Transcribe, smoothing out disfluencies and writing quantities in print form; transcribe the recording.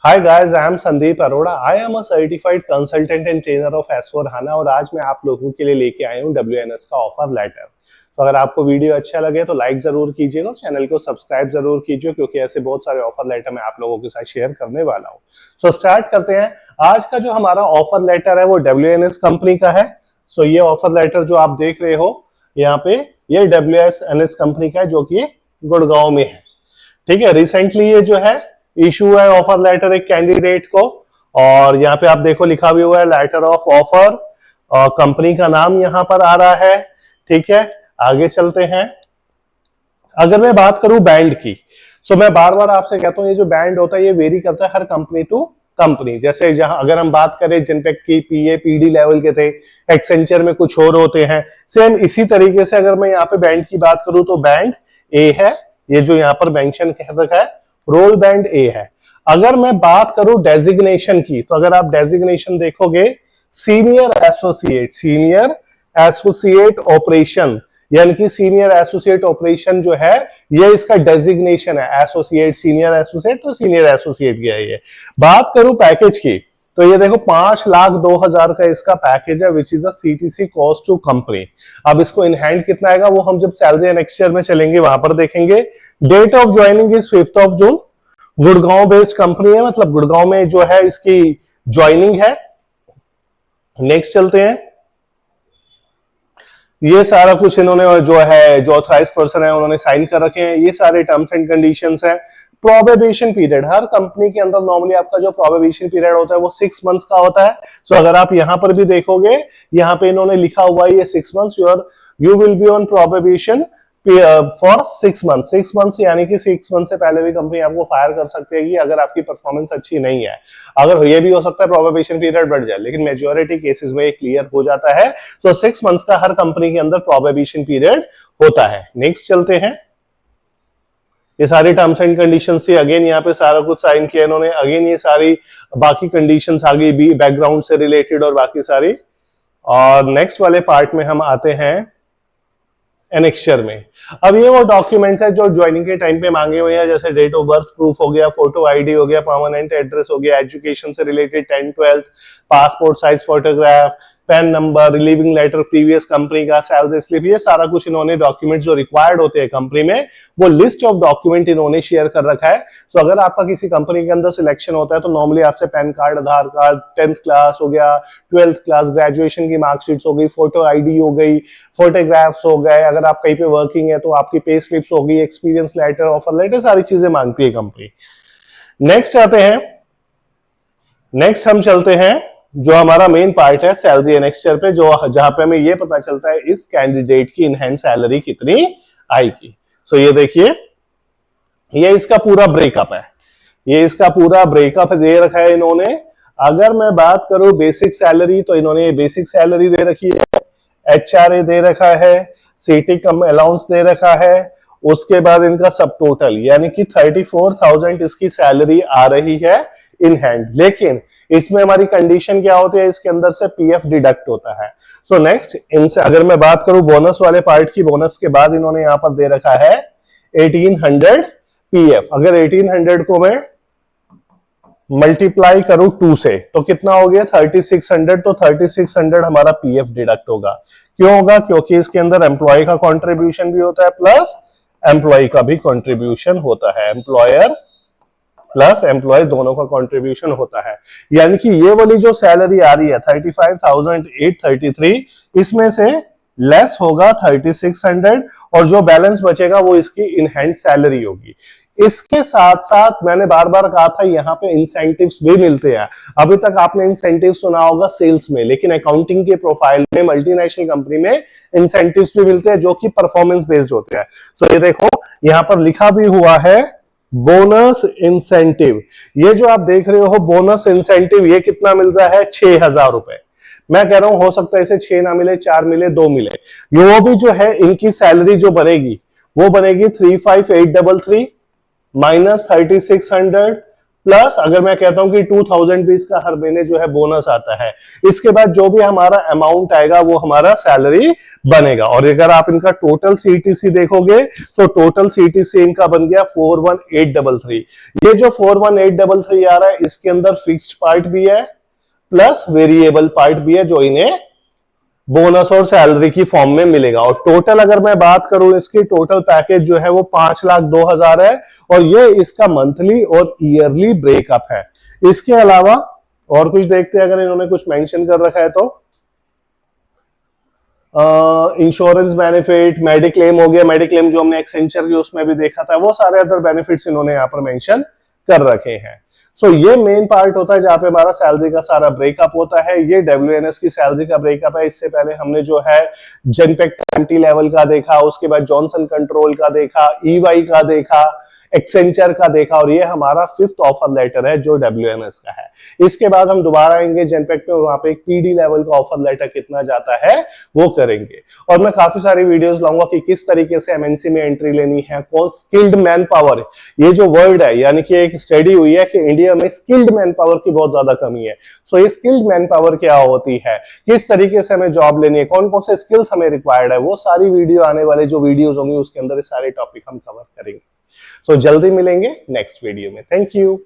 Hi guys, I am Sandeep Arora. I am a certified consultant and trainer of S4HANA और आज मैं आप लोगों के लिए लेके आया हूँ WNS का ऑफर लेटर। तो अगर आपको वीडियो अच्छा लगे तो लाइक जरूर कीजिएगा और चैनल को सब्सक्राइब जरूर कीजिए क्योंकि ऐसे बहुत सारे ऑफर लेटर मैं आप लोगों के साथ शेयर करने वाला हूँ। सो स्टार्ट करते हैं। आज का जो हमारा ऑफर लेटर है वो WNS कंपनी का है। सो ये ऑफर लेटर जो आप देख रहे हो यहाँ पे ये WNS कंपनी का है जो कि गुड़गांव में है। ठीक है, रिसेंटली ये जो है इशू है ऑफर लेटर एक कैंडिडेट को और यहाँ पे आप देखो लिखा भी हुआ है लेटर ऑफ ऑफर और कंपनी का नाम यहाँ पर आ रहा है। ठीक है, आगे चलते हैं। अगर मैं बात करूं बैंड की, सो मैं बार बार आपसे कहता हूं ये जो बैंड होता है ये वेरी करता है हर कंपनी टू कंपनी। जैसे जहां अगर हम बात करें जिनपेक्ट की पीए पीडी लेवल के थे, एक्सेंचर में कुछ और होते हैं। सेम इसी तरीके से अगर मैं यहाँ पे बैंड की बात करूं तो बैंड ए है, ये जो यहाँ पर मेंशन कह रखा है रोल बैंड ए है। अगर मैं बात करूं डेजिग्नेशन की तो अगर आप डेजिग्नेशन देखोगे सीनियर एसोसिएट ऑपरेशन यानी कि सीनियर एसोसिएट ऑपरेशन जो है ये इसका डेजिग्नेशन है। एसोसिएट सीनियर एसोसिएट तो सीनियर एसोसिएट गया है। बात करूं पैकेज की तो ये देखो 5,02,000 का इसका पैकेज है which is a CTC cost to company. अब इसको इन हैंड कितना आएगा वो हम जब सैलरी एंड एक्सचेंज में चलेंगे वहां पर देखेंगे। Date of joining is 5th of June। Gurgaon based company है, मतलब गुड़गांव में जो है इसकी ज्वाइनिंग है। नेक्स्ट चलते हैं। ये सारा कुछ इन्होंने जो है जो ऑथराइज पर्सन है उन्होंने साइन कर रखे हैं। ये सारे टर्म्स एंड कंडीशंस हैं। प्रोबेबिशन पीरियड हर कंपनी के अंदर नॉर्मली आपका जो प्रोबेबिशन पीरियड होता है वो 6 मंथ्स का होता है। सो अगर आप यहां पर भी देखोगे यहाँ पे इन्होंने लिखा हुआ है ये 6 months you will be on probation for 6 month. 6 month यानी कि 6 मंथ से पहले भी कंपनी आपको फायर कर सकती है अगर आपकी परफॉर्मेंस अच्छी नहीं है। अगर ये भी हो सकता है प्रोबेबिशन पीरियड बढ़ जाए, लेकिन मेजॉरिटी केसेस में क्लियर हो जाता है। सो 6 मंथ्स का हर कंपनी के अंदर प्रोबेबिशन पीरियड होता है। नेक्स्ट चलते हैं। ये सारी टर्म्स एंड कंडीशंस थी। अगेन यहाँ पे सारा कुछ साइन किया इन्होंने। अगेन ये सारी बाकी कंडीशंस आ गई भी बैकग्राउंड से रिलेटेड और बाकी सारी। और नेक्स्ट वाले पार्ट में हम आते हैं एनेक्स्चर में। अब ये वो डॉक्यूमेंट है जो ज्वाइनिंग के टाइम पे मांगे हुए हैं, जैसे डेट ऑफ बर्थ प्रूफ हो गया, फोटो आईडी हो गया, परमानेंट एड्रेस हो गया, एजुकेशन से related 10th 12th, passport size photograph, PAN number, relieving letter previous company का, सैलरी स्लिप, ये सारा कुछ इन्होंने डॉक्यूमेंट जो रिक्वायर्ड होते हैं कंपनी में वो लिस्ट ऑफ डॉक्यूमेंट इन्होंने शेयर कर रखा है। सो अगर आपका किसी कंपनी के अंदर सिलेक्शन होता है तो नॉर्मली आपसे पैन कार्ड, आधार कार्ड, 10th क्लास हो गया, 12th क्लास, ग्रेजुएशन की मार्कशीट्स हो गई, फोटो आईडी हो गई, फोटोग्राफ्स हो गए। अगर आप कहीं पे वर्किंग है तो आपकी पे स्लिप्स हो गई, एक्सपीरियंस लेटर, ऑफर लेटर, सारी चीजें मांगती है कंपनी। नेक्स्ट आते हैं। नेक्स्ट हम चलते हैं जो हमारा मेन पार्ट है सैलरी एंड एक्सचेंज पे, जो जहां पे हमें ये पता चलता है इस कैंडिडेट की इन हैंड सैलरी कितनी आएगी। सो ये देखिए ये इसका पूरा ब्रेकअप है। ये इसका पूरा ब्रेकअप दे रखा है इन्होंने। अगर मैं बात करूं बेसिक सैलरी तो इन्होंने बेसिक सैलरी दे रखी है, एचआरए दे रखा है, सीटी कम अलाउंस दे रखा है, उसके बाद इनका सब टोटल यानी कि 34,000 इसकी सैलरी आ रही है इन हैंड। लेकिन इसमें हमारी कंडीशन क्या होती है, इसके अंदर से पीएफ डिडक्ट होता है। सो नेक्स्ट इनसे अगर मैं बात करूं बोनस वाले पार्ट की, बोनस के बाद इन्होंने यहां पर दे रखा है 1800 पीएफ। अगर 1800 को मैं मल्टीप्लाई करूं 2 से तो कितना हो गया 3600। तो 3600 हमारा पीएफ डिडक्ट होगा। क्यों होगा? क्योंकि इसके अंदर एम्प्लॉय का कंट्रीब्यूशन भी होता है प्लस एम्प्लॉय का भी कंट्रीब्यूशन होता है। एम्प्लॉयर प्लस एम्प्लॉय दोनों का कंट्रीब्यूशन होता है। यानी कि ये वाली जो सैलरी आ रही है 35,833 इसमें से लेस होगा 3600 और जो बैलेंस बचेगा वो इसकी इन हैंड सैलरी होगी। इसके साथ साथ मैंने बार बार कहा था यहाँ पे इंसेंटिव्स भी मिलते हैं। अभी तक आपने इंसेंटिव सुना होगा सेल्स में, लेकिन अकाउंटिंग के प्रोफाइल में मल्टीनेशनल कंपनी में इंसेंटिव्स भी मिलते हैं जो कि परफॉर्मेंस बेस्ड होते हैं। सो ये देखो यहाँ पर लिखा भी हुआ है बोनस इंसेंटिव। ये जो आप देख रहे हो बोनस इंसेंटिव ये कितना मिलता है 6,000 रुपए। मैं कह रहा हूं हो सकता है इसे 6 ना मिले, 4 मिले, 2 मिले। वो भी जो है इनकी सैलरी जो बनेगी वो बनेगी 35,833 माइनस 3600 प्लस अगर मैं कहता हूं कि 2000 भी इसका हर महीने जो है बोनस आता है, इसके बाद जो भी हमारा अमाउंट आएगा वो हमारा सैलरी बनेगा। और अगर आप इनका टोटल सीटीसी देखोगे तो टोटल सीटीसी इनका बन गया 41833। ये जो 41833 आ रहा है इसके अंदर फिक्स्ड पार्ट भी है प्लस वेरिएबल पार्ट भी है जो इन्हें बोनस और सैलरी की फॉर्म में मिलेगा। और टोटल अगर मैं बात करूं इसकी टोटल पैकेज जो है वो 5,02,000 है और ये इसका मंथली और ईयरली ब्रेकअप है। इसके अलावा और कुछ देखते हैं, अगर इन्होंने कुछ मेंशन कर रखा है तो इंश्योरेंस बेनिफिट, मेडिक्लेम हो गया, मेडिक्लेम जो हमने एक्सेंचर की उसमें भी देखा था, वो सारे अदर बेनिफिट्स इन्होंने यहाँ पर मेंशन कर रखे हैं। सो ये मेन पार्ट होता है जहां पे हमारा सैलरी का सारा ब्रेकअप होता है। ये WNS की सैलरी का ब्रेकअप है। इससे पहले हमने जो है जेनपेक्ट एमटी लेवल का देखा, उसके बाद जॉनसन कंट्रोल का देखा, EY का देखा, एक्सेंचर का देखा, और ये हमारा 5th ऑफर लेटर है जो WNS का है। इसके बाद हम दोबारा आएंगे जेनपेक्ट में और वहां पे एक PD लेवल का ऑफर लेटर कितना जाता है वो करेंगे। और मैं काफी सारी वीडियोस लाऊंगा कि किस तरीके से MNC में एंट्री लेनी है, कौन स्किल्ड मैन पावर, ये जो वर्ड है, यानी कि एक स्टडी हुई है कि इंडिया में स्किल्ड मैन पावर की बहुत ज्यादा कमी है। सो ये स्किल्ड मैन पावर क्या होती है, किस तरीके से हमें जॉब लेनी है, कौन कौन से स्किल्स हमें रिक्वायर्ड है, वो सारी वीडियो आने वाले जो वीडियोस होंगी उसके अंदर ये सारे टॉपिक हम कवर करेंगे। सो जल्दी मिलेंगे नेक्स्ट वीडियो में। Thank you.